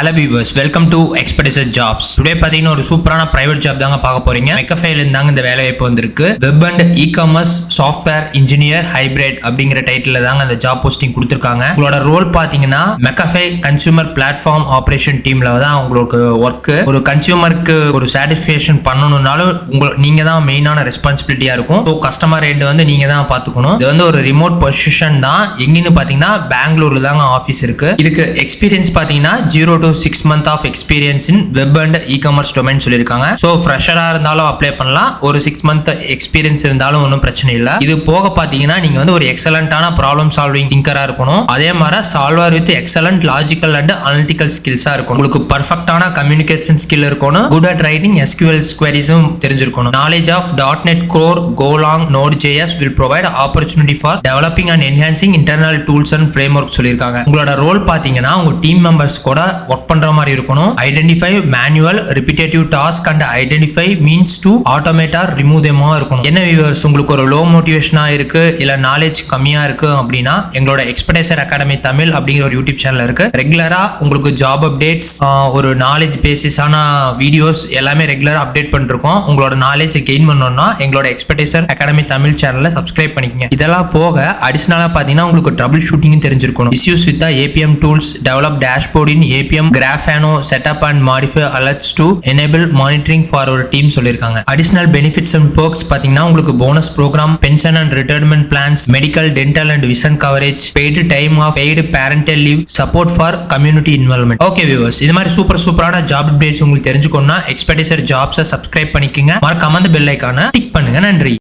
Hello viewers, welcome to Expedition Jobs. Today பாத்தீங்கன்னா ஒரு சூப்பரான பிரைவேட் ஜாப் தாங்க பார்க்க போறீங்க. மெக்கஃபேல இருந்தாங்க இந்த வேலை வாய்ப்பு வந்திருக்கு. Web and e-commerce software engineer hybrid அப்படிங்கிற டைட்டில்ல தாங்க அந்த ஜாப் போஸ்டிங் கொடுத்திருக்காங்க. உங்களோட ரோல் பாத்தீங்கன்னா மெக்கஃபே கன்சூமர் பிளாட்ஃபார்ம் ஆபரேஷன் டீம்ல தான் உங்களுக்கு ஒர்க். ஒரு கன்சூமருக்கு ஒரு சாட்டிஸ்ஃபேக்ஷன் பண்ணணும்னாலும் நீங்க தான் மெயினான ரெஸ்பான்சிபிலிட்டியா இருக்கும். ஸோ கஸ்டமர் எண்ட் வந்து நீங்க தான் பாத்துக்கணும். இது வந்து ஒரு ரிமோட் பொசிஷன் தான். எங்கன்னு பாத்தீங்கன்னா பெங்களூர்ல தாங்க ஆஃபீஸ் இருக்கு. இதுக்கு எக்ஸ்பீரியன்ஸ் பாத்தீங்கன்னா 0 to 6 month of experience in web and e-commerce domain சொல்லிருக்காங்க. சோ ஃப்ரெஷரா இருந்தாலும் அப்ளை பண்ணலாம். ஒரு 6 month எக்ஸ்பீரியன்ஸ் இருந்தாலும் ஒன்றும் பிரச்சனை இல்லை. இது போக பாத்தீங்கன்னா நீங்க வந்து ஒரு எக்ஸலண்டான ப்ராப்ளம் சால்விங் திங்கரா இருக்கணும். அதே மாதிரி solver with excellent logical and analytical ஸ்கில்ஸா இருக்கணும். உங்களுக்கு பர்ஃபெக்டான கம்யூனிகேஷன் ஸ்கில் இருக்கணும். குட் அட் ரைட்டிங் SQL queries-உம் தெரிஞ்சிருக்கணும். Knowledge of .NET Core, Golang, Node.js will provide opportunity for developing and enhancing internal tools and frameworks சொல்லிருக்காங்க. உங்களோட ரோல் பாத்தீங்கன்னா உங்க டீம் மெம்பர்ஸ் கூட ஒர்க் பண்ற மாதிரி இருக்கணும். Identify manual repetitive task and identify means to automate or remove தெமா இருக்கணும். என்ன வியூவர்ஸ், உங்களுக்கு ஒரு லோ மோட்டிவேஷனா இருக்கு இல்ல நாலேஜ் கம்மியா இருக்கு அப்படின்னா எங்களோட எக்ஸ்பெடிஷன் அகாடமி தமிழ் அப்படிங்கிற ஒரு யூடியூப் சேனல் இருக்கு. ரெகுலரா உங்களுக்கு ஜாப் அப்டேட்ஸ், ஒரு நாலேஜ் பேசிஸான வீடியோஸ் எல்லாமே ரெகுலரா அப்டேட் பண்ணிருக்கோம். உங்களோட நாலேஜ் கெயின் பண்ணணும்னா எங்களோட எக்ஸ்பெடிஷன் அகாடமி தமிழ் சேனலை சப்ஸ்கிரைப் பண்ணிக்கங்க. இதெல்லாம் போக அடிஷனலா பாத்தீங்கன்னா உங்களுக்கு ட்ரபிள் ஷூட்டிங் தெரிஞ்சிருக்கணும். Issues with APM tools, develop dashboard in APM, Grafana, set up and modify alerts to enable monitoring for our team சொல்லிருக்காங்க. Additional benefits and perks பாத்தீங்கன்னா உங்களுக்கு bonus programme, pension and retirement plans, medical, dental and vision coverage, paid time off, paid parental leave, support for community involvement. Okay viewers, இது மாதிரி சூப்பரான job updates உங்களுக்கு தெரிஞ்சுக்கணும்னா expedition ஜாப்ஸை subscribe பண்ணிக்கங்க. மறக்காம அந்த பெல் ஐகானை டிக் பண்ணுங்க. நன்றி.